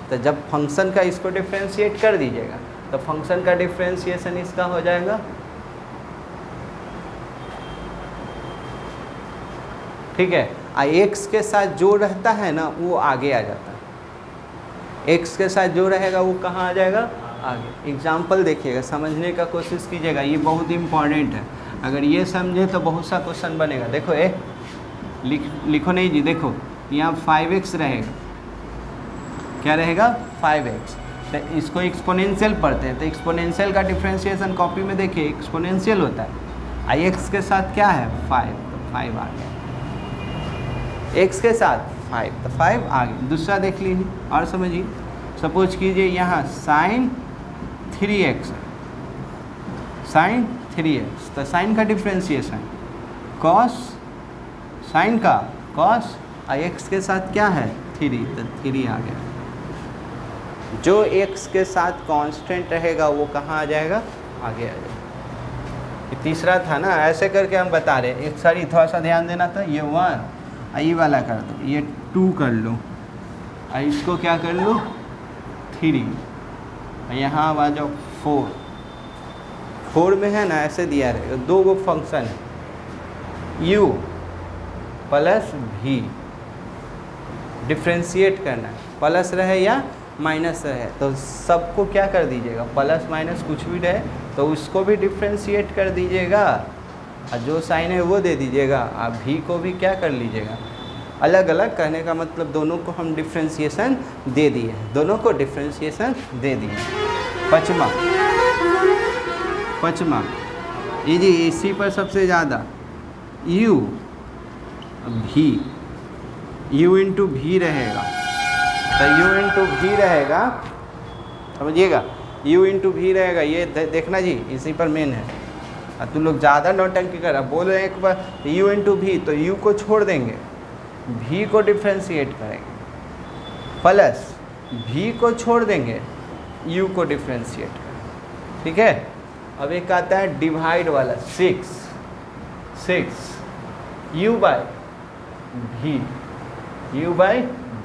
तो जब फंक्शन का इसको डिफ्रेंशिएट कर दीजिएगा तो फंक्शन का डिफ्रेंशिएशन इसका हो जाएगा, ठीक है। x के साथ जो रहता है ना वो आगे आ जाता है, x के साथ जो रहेगा वो कहाँ आ जाएगा, आगे। एग्जाम्पल देखिएगा, समझने का कोशिश कीजिएगा, ये बहुत इंपॉर्टेंट है। अगर ये समझे तो बहुत सा क्वेश्चन बनेगा। देखो लिखो नहीं जी, देखो यहाँ 5x रहेगा, क्या रहेगा, 5x। तो इसको एक्सपोनेंशियल पढ़ते हैं, तो एक्सपोनेंशियल का डिफ्रेंशिएशन कॉपी में देखिए एक्सपोनेंशियल होता है, x के साथ क्या है, 5, तो 5 आ गया, x के साथ 5, तो 5 आ गया। दूसरा देख लीजिए और समझिए, सपोज कीजिए यहाँ sin 3x, sin 3x, तो साइन का डिफ्रेंशिएशन cos, साइन का cos, x के साथ क्या है, 3, तो 3 आ गया। जो x के साथ कांस्टेंट रहेगा वो कहाँ आ जाएगा, आगे आ जाएगा। ये तीसरा था ना, ऐसे करके हम बता रहे हैं। एक सारी थोड़ा सा ध्यान देना था, ये 1 ये वाला कर दो, ये 2 कर लो, इसको क्या कर लो, 3, यहाँ आ जाओ 4 में है ना, ऐसे दिया रहेगा। 2 गो फंक्शन है, u प्लस v, डिफ्रेंशिएट करना है, प्लस रहे या माइनस रहे, तो सबको क्या कर दीजिएगा, प्लस माइनस कुछ भी रहे तो उसको भी डिफ्रेंशिएट कर दीजिएगा, और जो साइन है वो दे दीजिएगा, आप v को भी क्या कर लीजिएगा, अलग अलग। कहने का मतलब दोनों को हम डिफ्रेंशिएशन दे दिए, दोनों को डिफ्रेंशिएशन दे दिए। पचमा ये जी, इसी पर सबसे ज़्यादा u इंटू भी रहेगा, तो u इंटू भी रहेगा, समझिएगा, u इंटू भी रहेगा। ये देखना जी, इसी पर मेन है। अब तुम लोग ज़्यादा नौटंकी कर रहा, बोल रहे हैं एक बार u इंटू भी, तो u को छोड़ देंगे, v को डिफ्रेंशिएट करेंगे, प्लस v को छोड़ देंगे, u को डिफ्रेंशिएट करेंगे, ठीक है। अब एक आता है डिवाइड वाला, 6 u बाई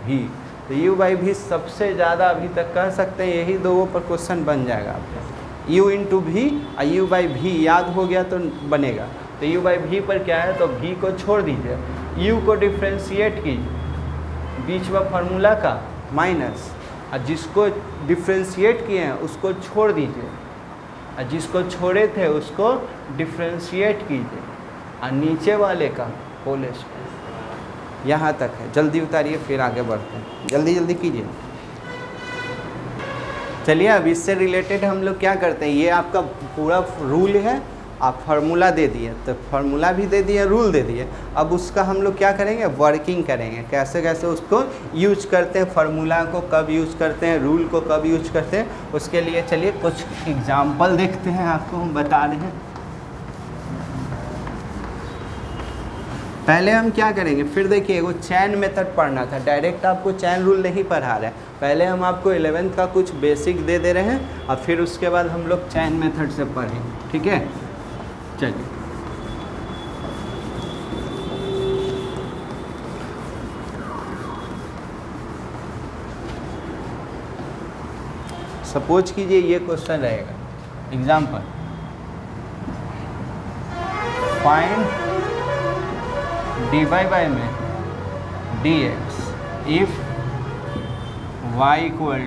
v, तो u बाई भी सबसे ज़्यादा अभी तक कह सकते हैं, यही 2 पर क्वेश्चन बन जाएगा आपका। u इंटू भी और u बाई भी याद हो गया तो बनेगा। तो u बाई भी पर क्या है, तो v को छोड़ दीजिए, u को डिफ्रेंशिएट कीजिए, बीच में फार्मूला का माइनस, और जिसको डिफ्रेंशिएट किए हैं उसको छोड़ दीजिए, और जिसको छोड़े थे उसको डिफ्रेंशिएट कीजिए, और नीचे वाले का होल स्क्वायर। यहाँ तक है, जल्दी उतारिए फिर आगे बढ़ते हैं, जल्दी कीजिए। चलिए अब इससे रिलेटेड हम लोग क्या करते हैं, ये आपका पूरा रूल है, आप फार्मूला दे दिए, तो फार्मूला भी दे दिए, रूल दे दिए। अब उसका हम लोग क्या करेंगे, वर्किंग करेंगे, कैसे कैसे उसको यूज करते हैं, फार्मूला को कब यूज करते हैं, रूल को कब यूज करते हैं। उसके लिए चलिए कुछ एग्जाम्पल देखते हैं, आपको हम बता रहे हैं। पहले हम क्या करेंगे, फिर देखिए वो चैन मेथड पढ़ना था, डायरेक्ट आपको चैन रूल नहीं पढ़ा रहे हैं। पहले हम आपको 11th का कुछ बेसिक दे दे रहे हैं और फिर उसके बाद हम लोग चैन मेथड से पढ़ेंगे, ठीक है। चलिए सपोज कीजिए ये क्वेश्चन रहेगा, एग्जाम्पल फाइंड dy बाई में dx if y equal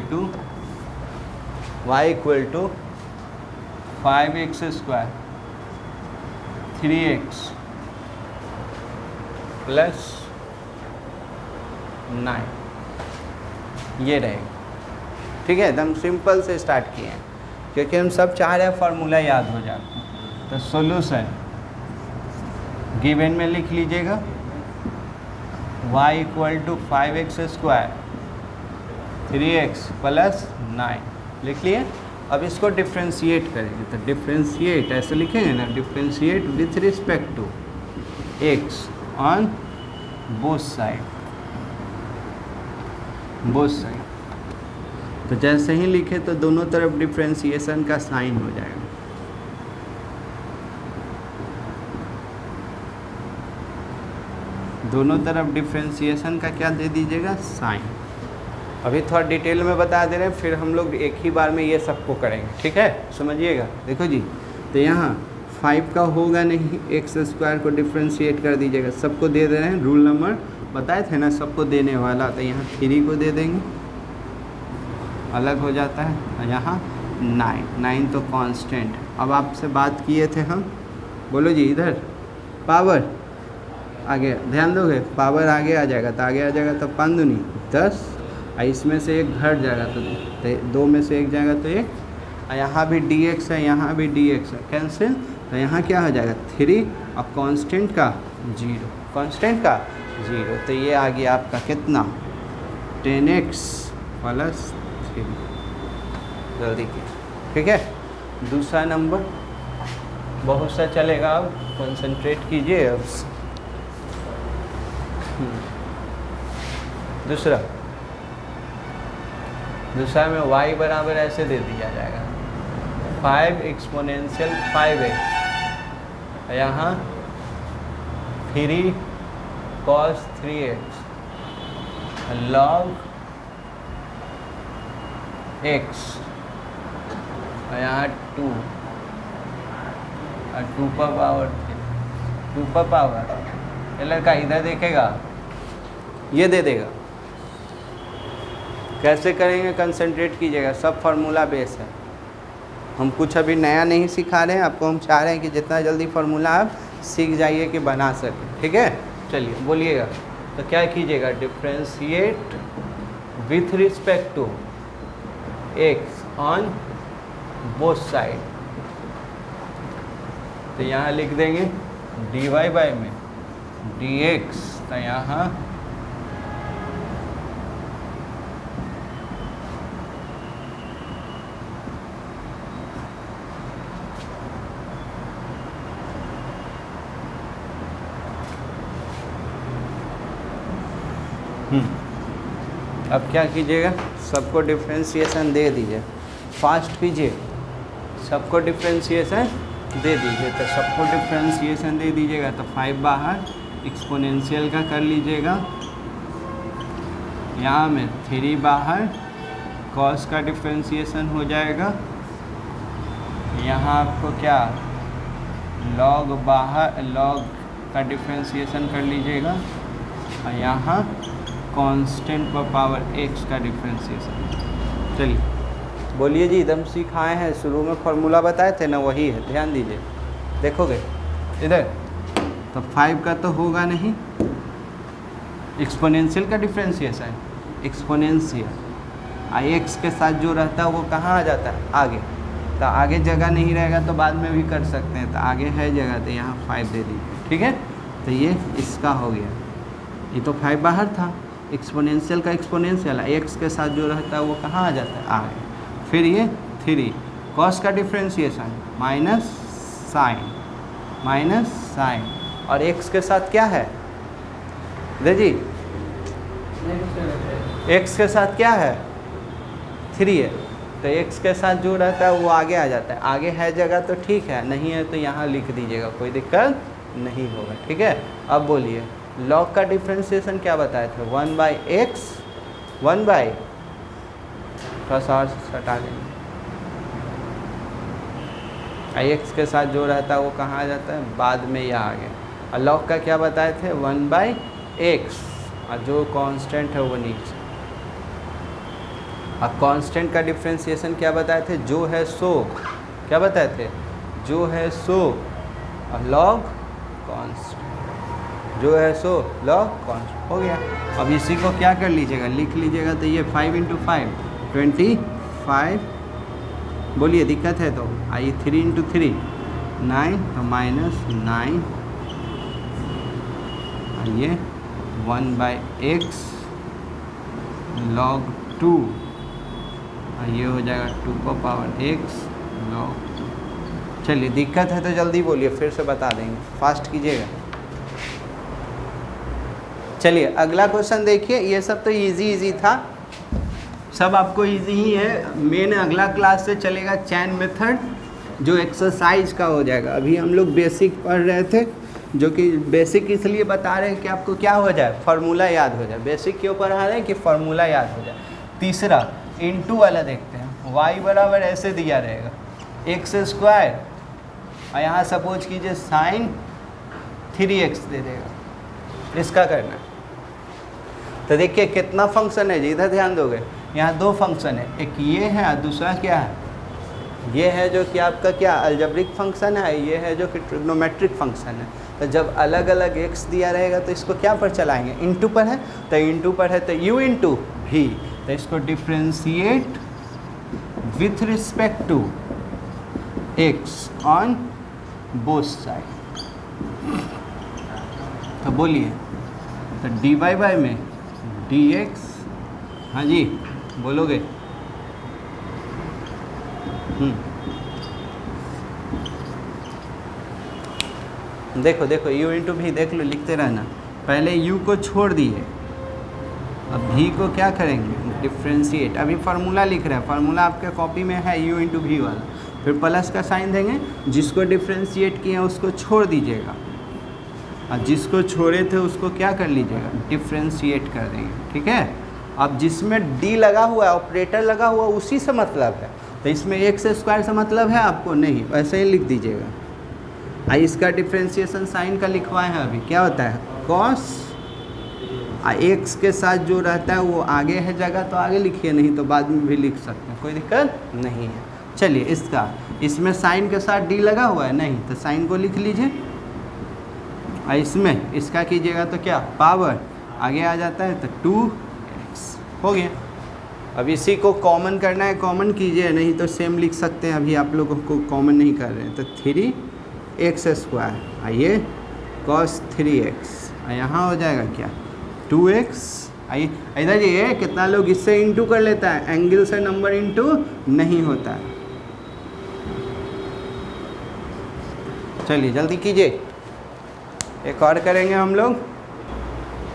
to 5x square 3x plus 9, ये रहेगा, ठीक है। एकदम सिंपल से स्टार्ट किए हैं क्योंकि हम सब चाह रहे हैं फार्मूला याद हो जाए। तो सॉल्यूशन गिवन में लिख लीजिएगा y equal to 5x square 3x plus 9 लिख लिए। अब इसको डिफ्रेंशिएट करेंगे, तो डिफ्रेंशिएट ऐसे लिखेंगे ना, differentiate with respect to x on both side, तो जैसे ही लिखे तो दोनों तरफ डिफ्रेंशिएशन का साइन हो जाएगा। दोनों तरफ डिफ्रेंशिएशन का क्या दे दीजिएगा, साइन। अभी थोड़ा डिटेल में बता दे रहे हैं, फिर हम लोग एक ही बार में ये सबको करेंगे, ठीक है। समझिएगा, देखो जी, तो यहाँ 5 का होगा नहीं, एक्स स्क्वायर को डिफ्रेंशिएट कर दीजिएगा, सबको दे दे रहे हैं, रूल नंबर बताए थे ना सबको देने वाला। तो यहाँ 3 को दे देंगे, अलग हो जाता है, और यहाँ 9 तो कांस्टेंट। अब आपसे बात किए थे हम, बोलो जी, इधर पावर आगे ध्यान दोगे, पावर आगे आ जाएगा, तो आगे आ जाएगा तो 5 दूनी 10, और इसमें से एक घट जाएगा तो 2 में से एक जाएगा तो 1, और यहाँ भी dx है, यहाँ भी dx है, कैंसिल। तो यहाँ क्या हो जाएगा 3 और कांस्टेंट का 0, तो ये आ गया आपका कितना 10x प्लस 3। जल्दी की, ठीक है। दूसरा नंबर बहुत सा चलेगा, अब कंसंट्रेट कीजिए। अब दूसरा में y बराबर ऐसे दे दिया जाएगा 5 एक्सपोनेंशियल 5x, यहाँ 3 cos 3x log x, यहाँ 2 और 2 पर पावर ये लड़का इधर देखेगा, ये दे देगा। कैसे करेंगे, कंसंट्रेट कीजिएगा, सब फार्मूला बेस है। हम कुछ अभी नया नहीं सिखा रहे हैं आपको, हम चाह रहे हैं कि जितना जल्दी फार्मूला आप सीख जाइए कि बना सकें, ठीक है। चलिए बोलिएगा, तो क्या कीजिएगा, differentiate with respect to x on both side. तो यहाँ लिख देंगे dy बाई में dx, तो यहाँ अब क्या कीजिएगा, सबको डिफ्रेंशिएशन दे दीजिए, फास्ट कीजिए, सबको डिफ्रेंशिएशन दे दीजिए। तो सबको डिफ्रेंशिएशन दे दीजिएगा, तो 5 बाहर एक्सपोनेंशियल का कर लीजिएगा, यहाँ में 3 बाहर कॉस का डिफ्रेंशिएशन हो जाएगा, यहाँ आपको क्या लॉग बाहर लॉग का डिफ्रेंशिएशन कर लीजिएगा, और यहाँ कांस्टेंट पर पावर x का डिफ्रेंशिएशन। चलिए बोलिए जी, एकदम सिखाए हैं, शुरू में फार्मूला बताए थे ना, वही है, ध्यान दीजिए। देखोगे इधर तो 5 का तो होगा नहीं, एक्सपोनेंशियल का डिफ्रेंशिएशन, एक्सपोनेंशियल x के साथ जो रहता है वो कहाँ आ जाता है, आगे। तो आगे जगह नहीं रहेगा तो बाद में भी कर सकते हैं, तो आगे है जगह, तो यहाँ 5 दे दीजिए, ठीक है। तो ये इसका हो गया, ये तो 5 बाहर था, एक्सपोनेंशियल का एक्सपोनेंशियल x के साथ जो रहता है वो कहाँ आ जाता है, आगे। फिर ये 3 कॉस का डिफ्रेंशिएशन माइनस साइन, और x के साथ क्या है इधर जी x के साथ क्या है 3 है, तो x के साथ जो रहता है वो आगे आ जाता है, आगे है जगह तो ठीक है, नहीं है तो यहाँ लिख दीजिएगा, कोई दिक्कत नहीं होगा, ठीक है। अब बोलिए लॉग का डिफ्रेंशिएशन क्या बताए थे, 1/x 1/, थोड़ा सा और हटा देंगे, x के साथ जो रहता है वो कहाँ आ जाता है, बाद में यह आ गया। और लॉग का क्या बताए थे 1/x, और जो कांस्टेंट है वो नीचे। अब कांस्टेंट का डिफ्रेंशिएशन क्या बताए थे, जो है सो, क्या बताए थे, जो है सो, और लॉग कांस्टेंट, जो है सो लॉग कांस्टेंट, हो गया। अब इसी को क्या कर लीजिएगा, लिख लीजिएगा, तो ये 5 × 5 25, बोलिए दिक्कत है तो आइए 3 × 3 9, तो -9, आइए 1/x log 2, ये हो जाएगा 2⁻x log 2। चलिए दिक्कत है तो जल्दी बोलिए, फिर से बता देंगे, फास्ट कीजिएगा। चलिए अगला क्वेश्चन देखिए, ये सब तो इजी था, सब आपको इजी ही है। मेन अगला क्लास से चलेगा चैन मेथड, जो एक्सरसाइज का हो जाएगा। अभी हम लोग बेसिक पढ़ रहे थे, जो कि बेसिक इसलिए बता रहे हैं कि आपको क्या हो जाए, फार्मूला याद हो जाए। बेसिक क्यों पढ़ा रहे हैं कि फार्मूला याद हो जाए। तीसरा इनटू वाला देखते हैं, y बराबर ऐसे दिया रहेगा x², और यहाँ सपोज कीजिए साइन 3x दे देगा, इसका करना है। तो देखिए कितना फंक्शन है जी, इधर ध्यान दोगे, यहाँ 2 फंक्शन है, एक ये है और दूसरा क्या है, ये है जो कि आपका क्या अलजेब्रिक फंक्शन है, ये है जो कि ट्रिग्नोमेट्रिक फंक्शन है। तो जब अलग अलग x दिया रहेगा तो इसको क्या पर चलाएंगे, इनटू पर है, तो इनटू पर है तो u × v, तो इसको differentiate with respect to x on both side. तो बोलिए, तो dy में dx, हाँ जी बोलोगे, देखो देखो u × v देख लो, लिखते रहना। पहले u को छोड़ दिए, अब v को क्या करेंगे, डिफ्रेंशिएट। अभी फार्मूला लिख रहे हैं, फार्मूला आपके कॉपी में है u × v वाला, फिर प्लस का साइन देंगे, जिसको डिफ्रेंशिएट किए उसको छोड़ दीजिएगा, और जिसको छोड़े थे उसको क्या कर लीजिएगा, डिफ्रेंशिएट कर देंगे, ठीक है। अब जिसमें d लगा हुआ है, ऑपरेटर लगा हुआ, उसी से मतलब है, तो इसमें x² से मतलब है आपको नहीं, वैसे ही लिख दीजिएगा। इसका डिफ्रेंशिएशन साइन का लिखवाए हैं, अभी क्या होता है cos, x के साथ जो रहता है वो आगे है जगह तो आगे लिखिए, नहीं तो बाद में भी लिख सकते हैं, कोई दिक्कत नहीं है। चलिए इसका, इसमें साइन के साथ d लगा हुआ है नहीं, तो साइन को लिख लीजिए, और इसमें इसका कीजिएगा तो क्या पावर आगे आ जाता है, तो 2x हो गया। अब इसी को कॉमन करना है, कॉमन कीजिए, नहीं तो सेम लिख सकते हैं, अभी आप लोगों को कॉमन नहीं कर रहे हैं, तो 3x², आइए cos 3x, यहाँ हो जाएगा क्या 2x। आइए इधर ये कितना लोग इससे इंटू कर लेता है, एंगल से नंबर इंटू नहीं होता है। चलिए जल्दी कीजिए, एक और करेंगे हम लोग।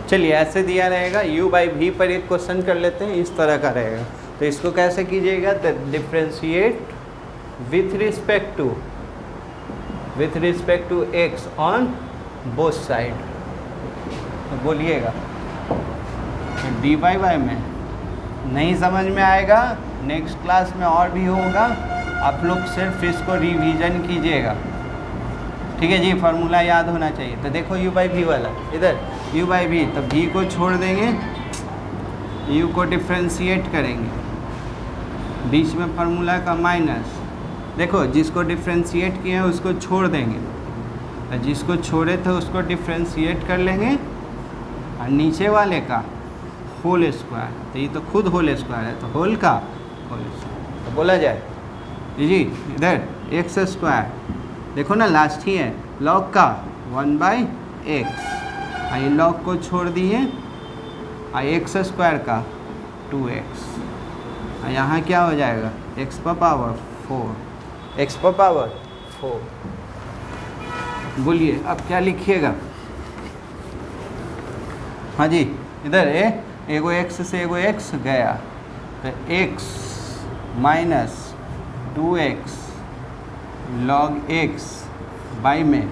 चलिए ऐसे दिया रहेगा, u/v पर एक क्वेश्चन कर लेते हैं, इस तरह का रहेगा। तो इसको कैसे कीजिएगा, तो differentiate with respect to x on both side. तो बोलिएगा, तो dy में नहीं समझ में आएगा, नेक्स्ट क्लास में और भी होगा, आप लोग सिर्फ इसको रिवीजन कीजिएगा, ठीक है जी। फार्मूला याद होना चाहिए। तो देखो u/v वाला, इधर u/v, तो v को छोड़ देंगे, u को डिफ्रेंशिएट करेंगे, बीच में फार्मूला का माइनस, देखो जिसको डिफ्रेंशिएट किए हैं उसको छोड़ देंगे, और जिसको छोड़े थे उसको डिफ्रेंशिएट कर लेंगे, और नीचे वाले का होल स्क्वायर, तो ये तो खुद होल स्क्वायर है, तो होल का होल स्क्वायर, तो बोला जाए जी। इधर x², देखो ना लास्ट ही है, लॉग का 1/x, ये लॉग को छोड़ दिए, x² का 2x, यहाँ क्या हो जाएगा x⁻4। बोलिए अब क्या लिखिएगा, हाँ जी, इधर एगो x से एगो x गया, तो x minus 2x log x by में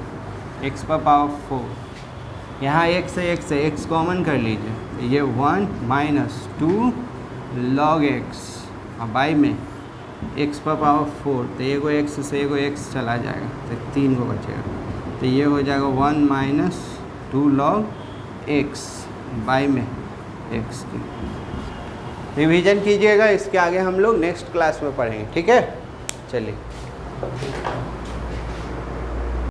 x पर पावर 4, यहाँ x है x कॉमन कर लीजिए, तो ये 1 माइनस 2 log x और बाई में x पर पावर 4, तो एगो x से एगो x चला जाएगा, तो 3 को बचेगा, तो ये हो जाएगा 1 माइनस 2 log x बाई में x की। रिवीजन कीजिएगा, इसके आगे हम लोग नेक्स्ट क्लास में पढ़ेंगे, ठीक है। चलिए।